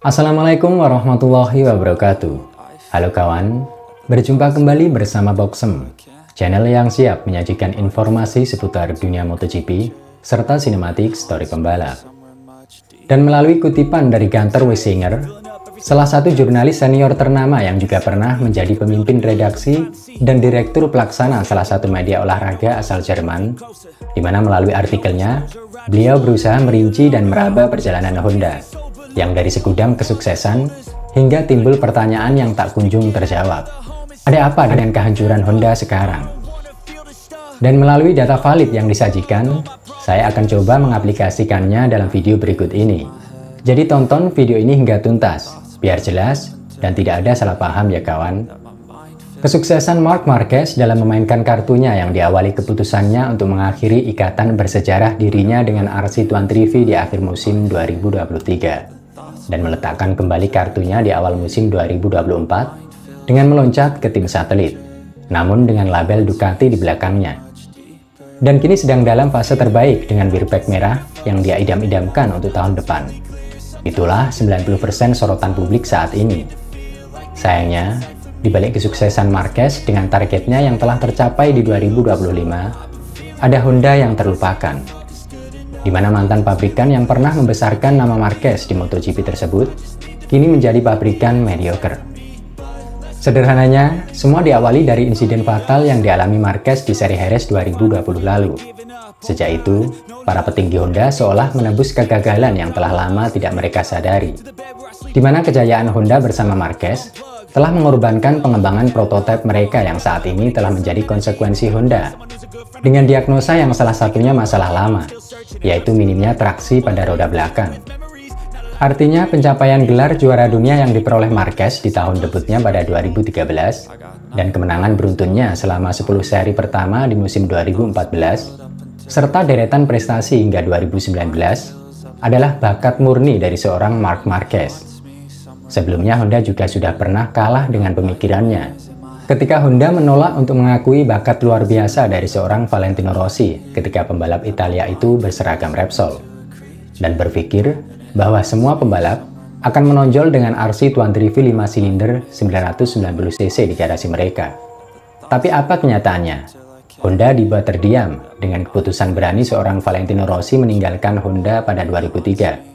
Assalamualaikum warahmatullahi wabarakatuh. Halo kawan, berjumpa kembali bersama Boxem, channel yang siap menyajikan informasi seputar dunia MotoGP serta sinematik story pembalap. Dan melalui kutipan dari Gunter Wisinger, salah satu jurnalis senior ternama yang juga pernah menjadi pemimpin redaksi dan direktur pelaksana salah satu media olahraga asal Jerman, di mana melalui artikelnya, beliau berusaha merinci dan meraba perjalanan Honda, yang dari segudang kesuksesan hingga timbul pertanyaan yang tak kunjung terjawab. Ada apa dengan kehancuran Honda sekarang? Dan melalui data valid yang disajikan, saya akan coba mengaplikasikannya dalam video berikut ini. Jadi tonton video ini hingga tuntas, biar jelas dan tidak ada salah paham ya kawan. Kesuksesan Marc Marquez dalam memainkan kartunya yang diawali keputusannya untuk mengakhiri ikatan bersejarah dirinya dengan RC Tuan Trivi di akhir musim 2023 dan meletakkan kembali kartunya di awal musim 2024 dengan meloncat ke tim satelit, namun dengan label Ducati di belakangnya. Dan kini sedang dalam fase terbaik dengan bir pack merah yang dia idam-idamkan untuk tahun depan. Itulah 90% sorotan publik saat ini. Sayangnya, di balik kesuksesan Marquez dengan targetnya yang telah tercapai di 2025, ada Honda yang terlupakan, di mana mantan pabrikan yang pernah membesarkan nama Marquez di MotoGP tersebut, kini menjadi pabrikan mediocre. Sederhananya, semua diawali dari insiden fatal yang dialami Marquez di seri Jerez 2020 lalu. Sejak itu, para petinggi Honda seolah menebus kegagalan yang telah lama tidak mereka sadari, di mana kejayaan Honda bersama Marquez telah mengorbankan pengembangan prototipe mereka yang saat ini telah menjadi konsekuensi Honda, dengan diagnosa yang salah satunya masalah lama, yaitu minimnya traksi pada roda belakang. Artinya pencapaian gelar juara dunia yang diperoleh Marquez di tahun debutnya pada 2013 dan kemenangan beruntunnya selama 10 seri pertama di musim 2014 serta deretan prestasi hingga 2019 adalah bakat murni dari seorang Marc Marquez. Sebelumnya Honda juga sudah pernah kalah dengan pemikirannya ketika Honda menolak untuk mengakui bakat luar biasa dari seorang Valentino Rossi ketika pembalap Italia itu berseragam Repsol dan berpikir bahwa semua pembalap akan menonjol dengan RC Tuan Trivi 5 silinder 990cc di garasi mereka. Tapi apa kenyataannya? Honda dibuat terdiam dengan keputusan berani seorang Valentino Rossi meninggalkan Honda pada 2003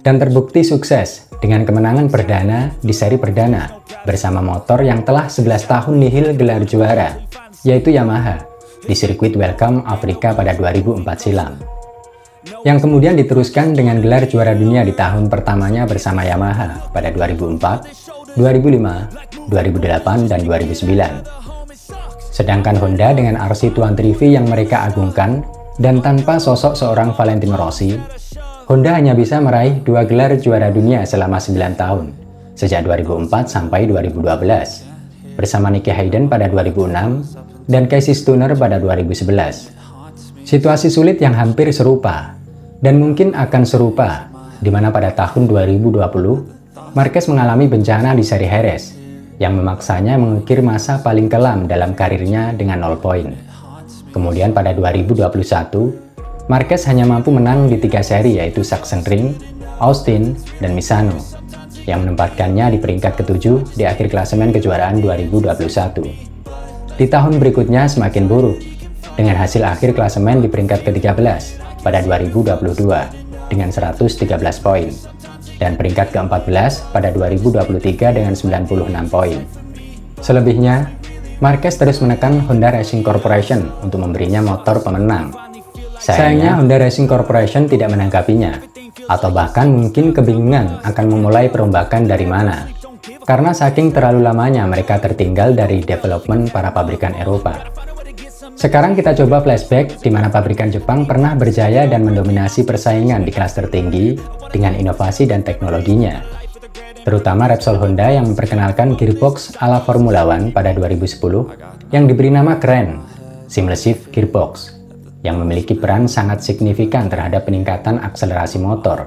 dan terbukti sukses dengan kemenangan perdana di seri perdana bersama motor yang telah 11 tahun nihil gelar juara, yaitu Yamaha, di sirkuit Welcome Afrika pada 2004 silam. Yang kemudian diteruskan dengan gelar juara dunia di tahun pertamanya bersama Yamaha pada 2004, 2005, 2008, dan 2009. Sedangkan Honda dengan RC Tuan Trivi yang mereka agungkan dan tanpa sosok seorang Valentino Rossi, Honda hanya bisa meraih 2 gelar juara dunia selama 9 tahun, sejak 2004 sampai 2012, bersama Nicky Hayden pada 2006 dan Casey Stoner pada 2011. Situasi sulit yang hampir serupa, dan mungkin akan serupa, di mana pada tahun 2020, Marquez mengalami bencana di seri Jerez, yang memaksanya mengukir masa paling kelam dalam karirnya dengan 0 poin. Kemudian pada 2021, Marquez hanya mampu menang di 3 seri yaitu Sachsenring, Austin, dan Misano, yang menempatkannya di peringkat ke-7 di akhir klasemen kejuaraan 2021. Di tahun berikutnya semakin buruk, dengan hasil akhir klasemen di peringkat ke-13 pada 2022 dengan 113 poin, dan peringkat ke-14 pada 2023 dengan 96 poin. Selebihnya, Marquez terus menekan Honda Racing Corporation untuk memberinya motor pemenang. Sayangnya Honda Racing Corporation tidak menanggapinya, atau bahkan mungkin kebingungan akan memulai perombakan dari mana, karena saking terlalu lamanya mereka tertinggal dari development para pabrikan Eropa. Sekarang kita coba flashback di mana pabrikan Jepang pernah berjaya dan mendominasi persaingan di kelas tertinggi dengan inovasi dan teknologinya. Terutama Repsol Honda yang memperkenalkan gearbox ala Formula One pada 2010 yang diberi nama keren, Seamless Shift Gearbox, yang memiliki peran sangat signifikan terhadap peningkatan akselerasi motor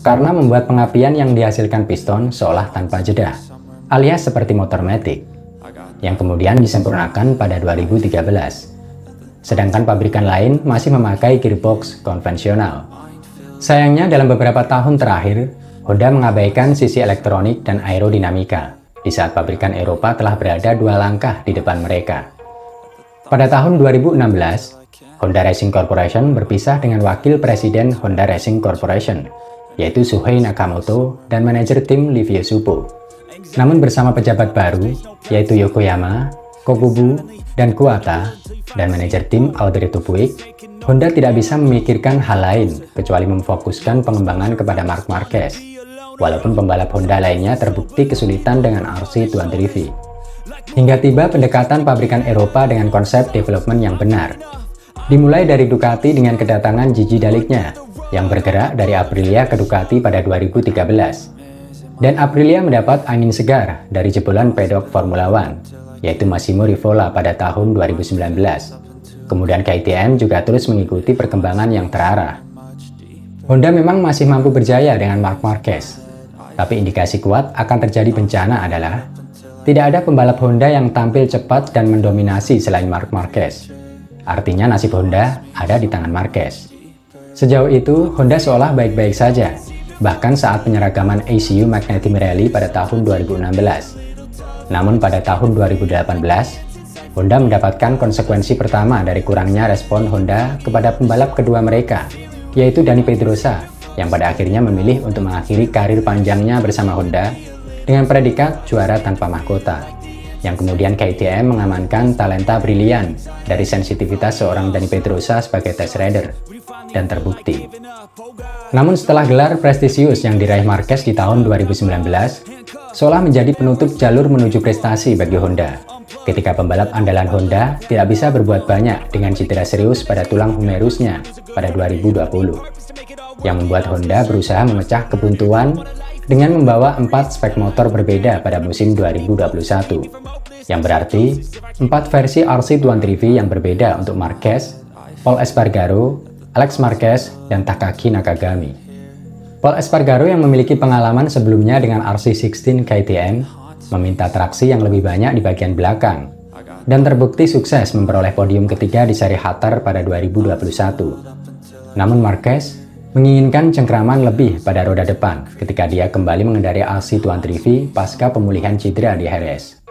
karena membuat pengapian yang dihasilkan piston seolah tanpa jeda, alias seperti motor matic, yang kemudian disempurnakan pada 2013. Sedangkan pabrikan lain masih memakai gearbox konvensional. Sayangnya dalam beberapa tahun terakhir, Honda mengabaikan sisi elektronik dan aerodinamika, di saat pabrikan Eropa telah berada 2 langkah di depan mereka. Pada tahun 2016, Honda Racing Corporation berpisah dengan wakil presiden Honda Racing Corporation, yaitu Shuhei Nakamoto dan manajer tim Livio Suppo. Namun bersama pejabat baru, yaitu Yokoyama, Kokubu, dan Kuwata, dan manajer tim Alberto Puig, Honda tidak bisa memikirkan hal lain kecuali memfokuskan pengembangan kepada Marc Marquez, walaupun pembalap Honda lainnya terbukti kesulitan dengan RC200V. Hingga tiba pendekatan pabrikan Eropa dengan konsep development yang benar. Dimulai dari Ducati dengan kedatangan Gigi Dalicnya, yang bergerak dari Aprilia ke Ducati pada 2013. Dan Aprilia mendapat angin segar dari jebolan pedok Formula One, yaitu Massimo Rivola pada tahun 2019. Kemudian KTM juga terus mengikuti perkembangan yang terarah. Honda memang masih mampu berjaya dengan Marc Marquez, tapi indikasi kuat akan terjadi bencana adalah tidak ada pembalap Honda yang tampil cepat dan mendominasi selain Marc Marquez. Artinya nasib Honda ada di tangan Marquez. Sejauh itu, Honda seolah baik-baik saja, bahkan saat penyeragaman ACU Magneti Marelli pada tahun 2016. Namun pada tahun 2018, Honda mendapatkan konsekuensi pertama dari kurangnya respon Honda kepada pembalap kedua mereka, yaitu Dani Pedrosa, yang pada akhirnya memilih untuk mengakhiri karir panjangnya bersama Honda dengan predikat juara tanpa mahkota, yang kemudian KTM mengamankan talenta brilian dari sensitivitas seorang Dani Pedrosa sebagai test rider, dan terbukti. Namun setelah gelar prestisius yang diraih Marquez di tahun 2019, seolah menjadi penutup jalur menuju prestasi bagi Honda, ketika pembalap andalan Honda tidak bisa berbuat banyak dengan cedera serius pada tulang humerusnya pada 2020, yang membuat Honda berusaha memecah kebuntuan dengan membawa 4 spek motor berbeda pada musim 2021, yang berarti 4 versi RC200V yang berbeda untuk Marquez, Pol Espargaro, Alex Marquez, dan Takaki Nakagami. Pol Espargaro yang memiliki pengalaman sebelumnya dengan RC16 KTM meminta traksi yang lebih banyak di bagian belakang, dan terbukti sukses memperoleh podium ketiga di seri Qatar pada 2021. Namun Marquez menginginkan cengkraman lebih pada roda depan ketika dia kembali mengendarai RC200V pasca pemulihan cedera di Jerez.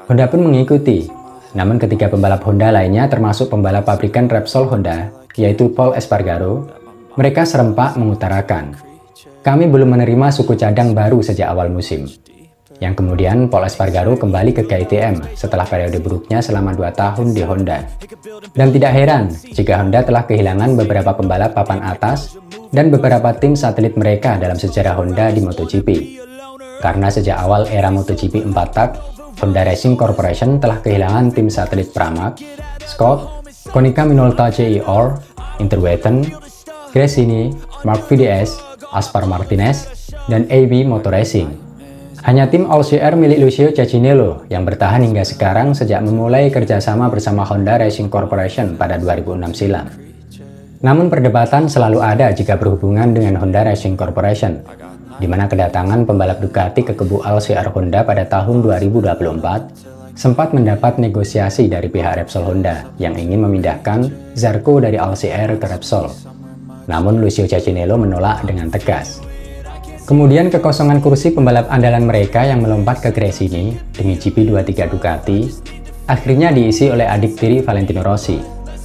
Honda pun mengikuti, namun ketika pembalap Honda lainnya termasuk pembalap pabrikan Repsol Honda, yaitu Pol Espargaro, mereka serempak mengutarakan, "Kami belum menerima suku cadang baru sejak awal musim." Yang kemudian Pol Espargaro kembali ke KTM setelah periode buruknya selama 2 tahun di Honda. Dan tidak heran jika Honda telah kehilangan beberapa pembalap papan atas dan beberapa tim satelit mereka dalam sejarah Honda di MotoGP. Karena sejak awal era MotoGP 4 tak, Honda Racing Corporation telah kehilangan tim satelit Pramac, Scott, Konica Minolta JR, Interwetten, Gresini, Mark VDS, Aspar Martinez, dan AB Motor Racing. Hanya tim All-CR milik Lucio Cecchinello yang bertahan hingga sekarang sejak memulai kerjasama bersama Honda Racing Corporation pada 2006 silam. Namun perdebatan selalu ada jika berhubungan dengan Honda Racing Corporation, di mana kedatangan pembalap Ducati ke kubu All-CR Honda pada tahun 2024 sempat mendapat negosiasi dari pihak Repsol Honda yang ingin memindahkan Zarco dari All-CR ke Repsol. Namun Lucio Cecchinello menolak dengan tegas. Kemudian kekosongan kursi pembalap andalan mereka yang melompat ke Gresini demi GP23 Ducati akhirnya diisi oleh adik tiri Valentino Rossi,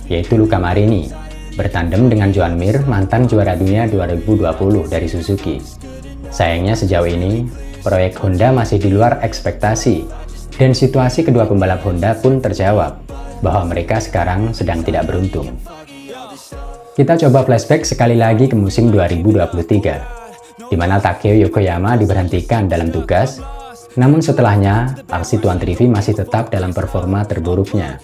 yaitu Luca Marini, bertandem dengan Joan Mir, mantan juara dunia 2020 dari Suzuki. Sayangnya sejauh ini, proyek Honda masih di luar ekspektasi, dan situasi kedua pembalap Honda pun terjawab bahwa mereka sekarang sedang tidak beruntung. Kita coba flashback sekali lagi ke musim 2023, di mana Takeo Yokoyama diberhentikan dalam tugas, namun setelahnya RC200V masih tetap dalam performa terburuknya.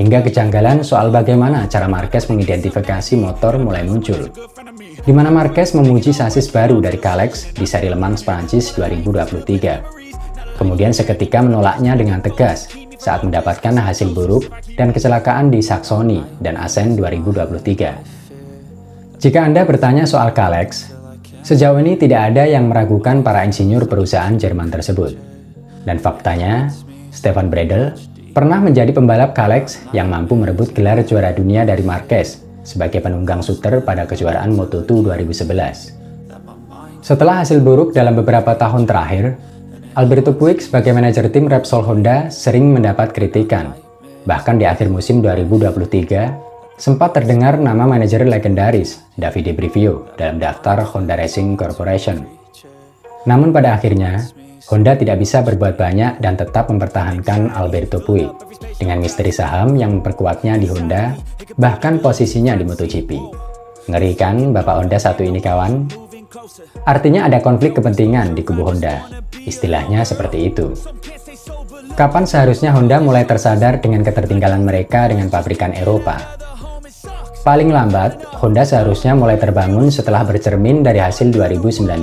Hingga kejanggalan soal bagaimana cara Marquez mengidentifikasi motor mulai muncul, di mana Marquez memuji sasis baru dari Kalex di seri Le Mans Prancis 2023. Kemudian seketika menolaknya dengan tegas saat mendapatkan hasil buruk dan kecelakaan di Saxony dan Assen 2023. Jika Anda bertanya soal Kalex, sejauh ini tidak ada yang meragukan para insinyur perusahaan Jerman tersebut. Dan faktanya, Stefan Bradl pernah menjadi pembalap Kalex yang mampu merebut gelar juara dunia dari Marquez sebagai penunggang shooter pada kejuaraan Moto2 2011. Setelah hasil buruk dalam beberapa tahun terakhir, Alberto Puig sebagai manajer tim Repsol Honda sering mendapat kritikan. Bahkan di akhir musim 2023, sempat terdengar nama manajer legendaris Davide Brivio dalam daftar Honda Racing Corporation. Namun pada akhirnya, Honda tidak bisa berbuat banyak dan tetap mempertahankan Alberto Puig dengan misteri saham yang memperkuatnya di Honda, bahkan posisinya di MotoGP. Ngeri kan Bapak Honda satu ini kawan? Artinya ada konflik kepentingan di kubu Honda, istilahnya seperti itu. Kapan seharusnya Honda mulai tersadar dengan ketertinggalan mereka dengan pabrikan Eropa? Paling lambat, Honda seharusnya mulai terbangun setelah bercermin dari hasil 2019.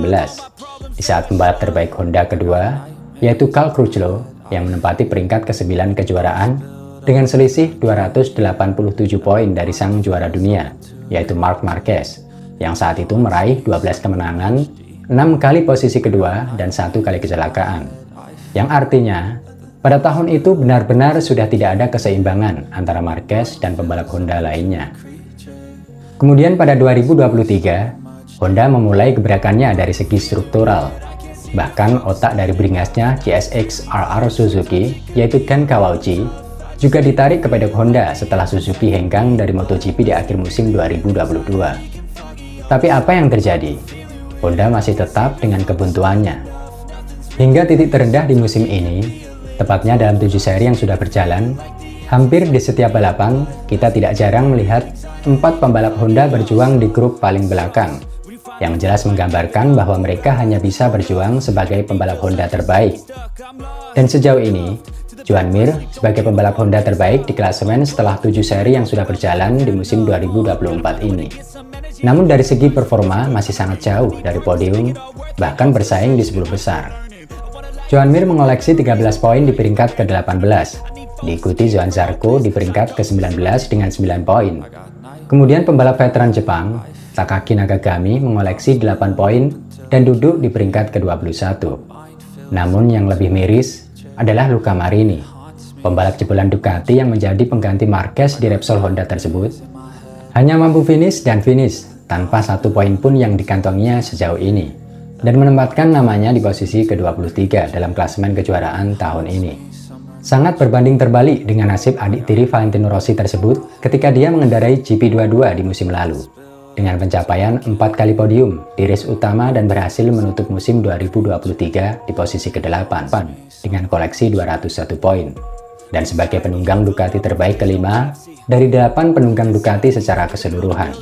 Di saat pembalap terbaik Honda kedua, yaitu Cal Crutchlow, yang menempati peringkat ke-9 kejuaraan dengan selisih 287 poin dari sang juara dunia, yaitu Marc Marquez, yang saat itu meraih 12 kemenangan, 6 kali posisi kedua, dan 1 kali kecelakaan. Yang artinya, pada tahun itu benar-benar sudah tidak ada keseimbangan antara Marquez dan pembalap Honda lainnya. Kemudian pada 2023, Honda memulai gebrakannya dari segi struktural. Bahkan otak dari beringasnya CSX RR Suzuki, yaitu Ken Kawauchi, juga ditarik ke pedok Honda setelah Suzuki hengkang dari MotoGP di akhir musim 2022. Tapi apa yang terjadi? Honda masih tetap dengan kebuntuannya. Hingga titik terendah di musim ini, tepatnya dalam 7 seri yang sudah berjalan, hampir di setiap balapan, kita tidak jarang melihat 4 pembalap Honda berjuang di grup paling belakang, yang jelas menggambarkan bahwa mereka hanya bisa berjuang sebagai pembalap Honda terbaik. Dan sejauh ini, Joan Mir sebagai pembalap Honda terbaik di klasemen setelah 7 seri yang sudah berjalan di musim 2024 ini. Namun dari segi performa masih sangat jauh dari podium, bahkan bersaing di 10 besar. Joan Mir mengoleksi 13 poin di peringkat ke-18, diikuti Johann Zarco di peringkat ke-19 dengan 9 poin. Kemudian pembalap veteran Jepang, Takaki Nakagami mengoleksi 8 poin dan duduk di peringkat ke-21. Namun yang lebih miris adalah Luca Marini, pembalap jebolan Ducati yang menjadi pengganti Marquez di Repsol Honda tersebut, hanya mampu finish dan finish tanpa 1 poin pun yang dikantonginya sejauh ini, dan menempatkan namanya di posisi ke-23 dalam klasemen kejuaraan tahun ini. Sangat berbanding terbalik dengan nasib adik tiri Valentino Rossi tersebut ketika dia mengendarai GP22 di musim lalu, dengan pencapaian 4 kali podium di race utama dan berhasil menutup musim 2023 di posisi ke-8 dengan koleksi 201 poin. Dan sebagai penunggang Ducati terbaik kelima dari 8 penunggang Ducati secara keseluruhan.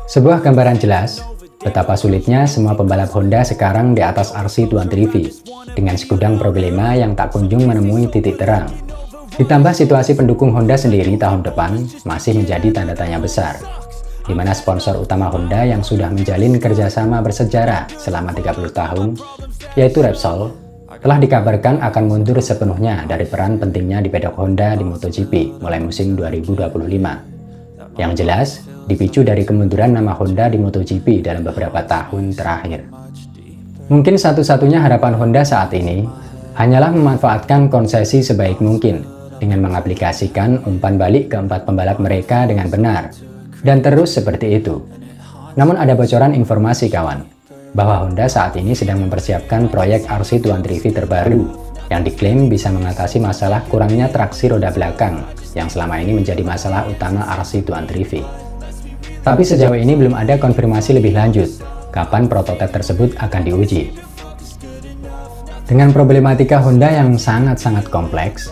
Sebuah gambaran jelas betapa sulitnya semua pembalap Honda sekarang di atas RC200 dengan segudang problema yang tak kunjung menemui titik terang. Ditambah situasi pendukung Honda sendiri tahun depan masih menjadi tanda tanya besar, di mana sponsor utama Honda yang sudah menjalin kerjasama bersejarah selama 30 tahun, yaitu Repsol, telah dikabarkan akan mundur sepenuhnya dari peran pentingnya di pedok Honda di MotoGP mulai musim 2025. Yang jelas, dipicu dari kemunduran nama Honda di MotoGP dalam beberapa tahun terakhir. Mungkin satu-satunya harapan Honda saat ini hanyalah memanfaatkan konsesi sebaik mungkin dengan mengaplikasikan umpan balik ke 4 pembalap mereka dengan benar, dan terus seperti itu. Namun ada bocoran informasi kawan, bahwa Honda saat ini sedang mempersiapkan proyek RC200 terbaru yang diklaim bisa mengatasi masalah kurangnya traksi roda belakang yang selama ini menjadi masalah utama RC200. Tapi sejauh ini belum ada konfirmasi lebih lanjut kapan prototipe tersebut akan diuji. Dengan problematika Honda yang sangat-sangat kompleks,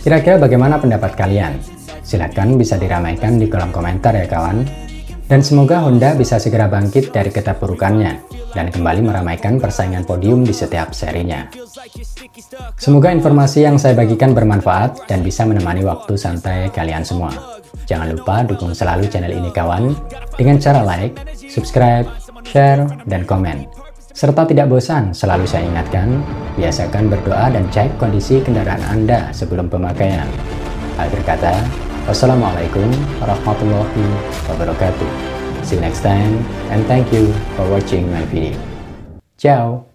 kira-kira bagaimana pendapat kalian? Silahkan bisa diramaikan di kolom komentar ya kawan. Dan semoga Honda bisa segera bangkit dari keterpurukannya dan kembali meramaikan persaingan podium di setiap serinya. Semoga informasi yang saya bagikan bermanfaat dan bisa menemani waktu santai kalian semua. Jangan lupa dukung selalu channel ini kawan dengan cara like, subscribe, share, dan komen. Serta tidak bosan selalu saya ingatkan, biasakan berdoa dan cek kondisi kendaraan Anda sebelum pemakaian. Akhir kata, wassalamualaikum warahmatullahi wabarakatuh. See you next time and thank you for watching my video. Ciao!